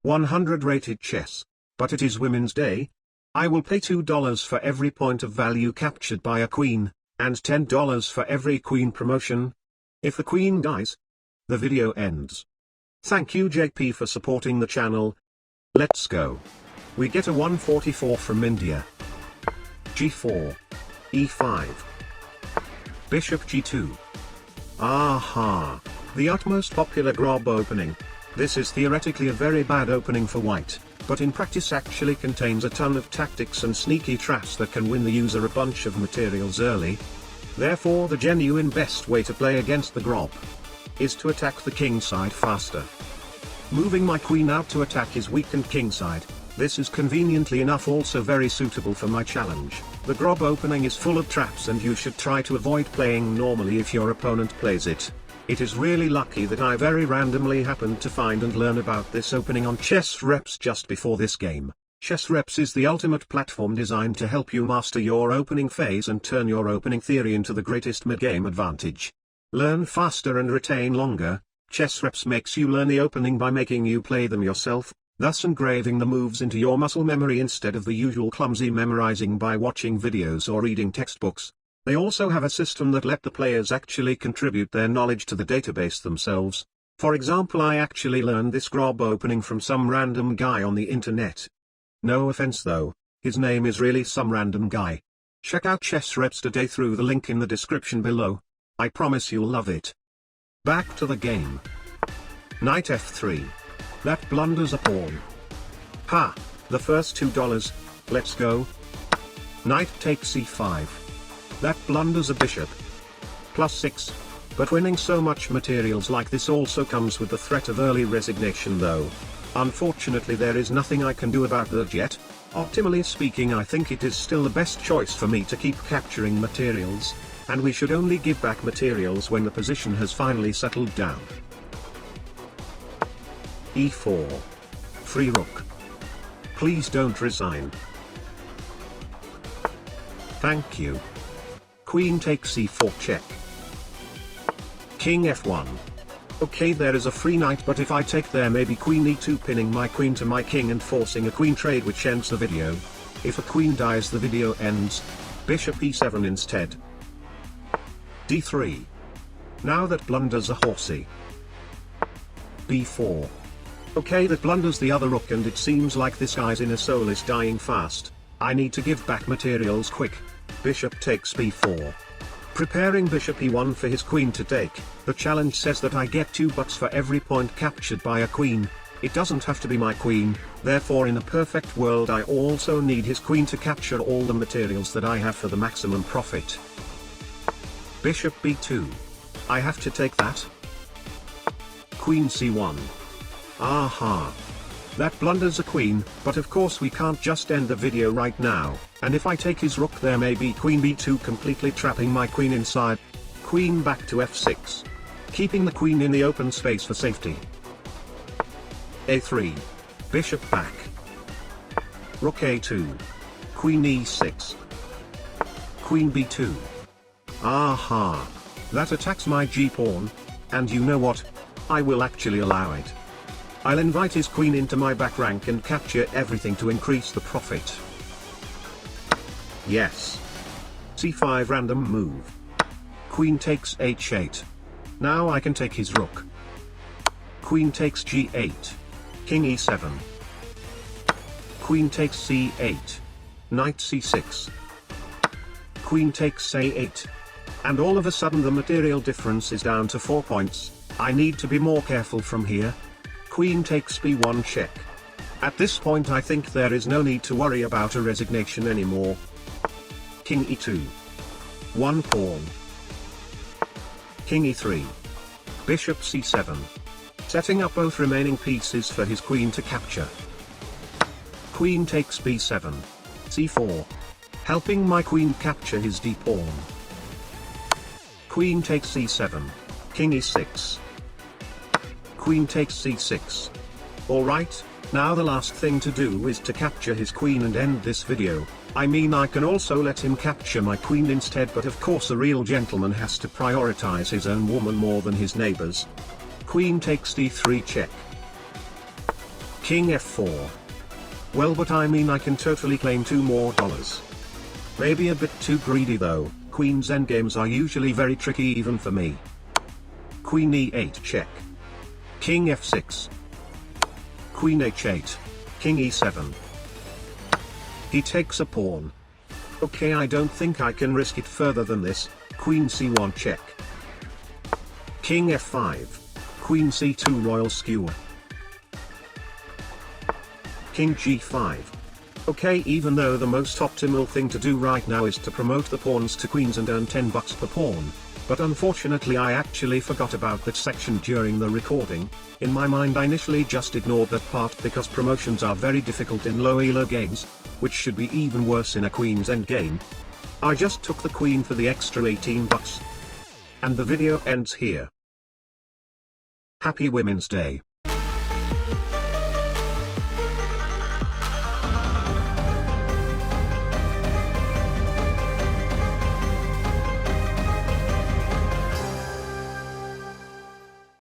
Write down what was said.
100 rated chess. But it is Women's Day. I will pay $2 for every point of value captured by a queen, and $10 for every queen promotion. If the queen dies, the video ends. Thank you JP for supporting the channel. Let's go. We get a 144 from India. G4. E5. Bishop G2. Aha! The utmost popular grob opening. This is theoretically a very bad opening for white, but in practice actually contains a ton of tactics and sneaky traps that can win the user a bunch of materials early. Therefore the genuine best way to play against the grob is to attack the king side faster. Moving my queen out to attack his weakened king side. This is conveniently enough also very suitable for my challenge. The grob opening is full of traps and you should try to avoid playing normally if your opponent plays it. It is really lucky that I very randomly happened to find and learn about this opening on Chessreps just before this game. Chessreps is the ultimate platform designed to help you master your opening phase and turn your opening theory into the greatest mid-game advantage. Learn faster and retain longer. Chessreps makes you learn the opening by making you play them yourself, thus engraving the moves into your muscle memory instead of the usual clumsy memorizing by watching videos or reading textbooks. They also have a system that let the players actually contribute their knowledge to the database themselves. For example, I actually learned this grob opening from some random guy on the internet. No offense though, his name is really some random guy. Check out Chessreps today through the link in the description below. I promise you'll love it. Back to the game. Knight F3. That blunders a pawn. Ha! The first $2. Let's go. Knight takes C5. That blunders a bishop. +6. But winning so much materials like this also comes with the threat of early resignation though. Unfortunately there is nothing I can do about that yet. Optimally speaking, I think it is still the best choice for me to keep capturing materials, and we should only give back materials when the position has finally settled down. E4. Free rook. Please don't resign. Thank you. Queen takes C4 check. King F1. Okay, there is a free knight, but if I take there maybe queen E2 pinning my queen to my king and forcing a queen trade which ends the video. If a queen dies the video ends. Bishop E7 instead. D3. Now that blunders a horsey. B4. Okay, that blunders the other rook and it seems like this guy's inner soul is dying fast. I need to give back materials quick. Bishop takes B4. Preparing bishop E1 for his queen to take. The challenge says that I get $2 for every point captured by a queen. It doesn't have to be my queen, therefore in a perfect world I also need his queen to capture all the materials that I have for the maximum profit. Bishop B2. I have to take that. Queen C1. Aha. That blunders a queen, but of course we can't just end the video right now, and if I take his rook there may be queen B2 completely trapping my queen inside. Queen back to F6. Keeping the queen in the open space for safety. A3. Bishop back. Rook A2. Queen E6. Queen B2. Aha. That attacks my G-pawn, and you know what? I will actually allow it. I'll invite his queen into my back rank and capture everything to increase the profit. Yes. C5 random move. Queen takes H8. Now I can take his rook. Queen takes G8. King E7. Queen takes C8. Knight C6. Queen takes A8. And all of a sudden the material difference is down to 4 points. I need to be more careful from here. Queen takes B1 check. At this point I think there is no need to worry about a resignation anymore. King E2. 1 pawn. King E3. Bishop C7. Setting up both remaining pieces for his queen to capture. Queen takes B7. C4. Helping my queen capture his d-pawn. Queen takes C7. King E6. Queen takes C6. Alright, now the last thing to do is to capture his queen and end this video. I mean I can also let him capture my queen instead, but of course a real gentleman has to prioritize his own woman more than his neighbors. Queen takes D3 check. King f4. Well, but I mean I can totally claim $2 more. Maybe a bit too greedy though. Queen's endgames are usually very tricky even for me. Queen e8 check. King f6. Queen h8. King e7. He takes a pawn. Okay, I don't think I can risk it further than this. Queen c1 check. King f5. Queen c2 royal skewer. King g5. Okay, even though the most optimal thing to do right now is to promote the pawns to queens and earn $10 per pawn, but unfortunately I actually forgot about that section during the recording. In my mind I initially just ignored that part because promotions are very difficult in low elo games, which should be even worse in a queen's endgame. I just took the queen for the extra $18. And the video ends here. Happy Women's Day.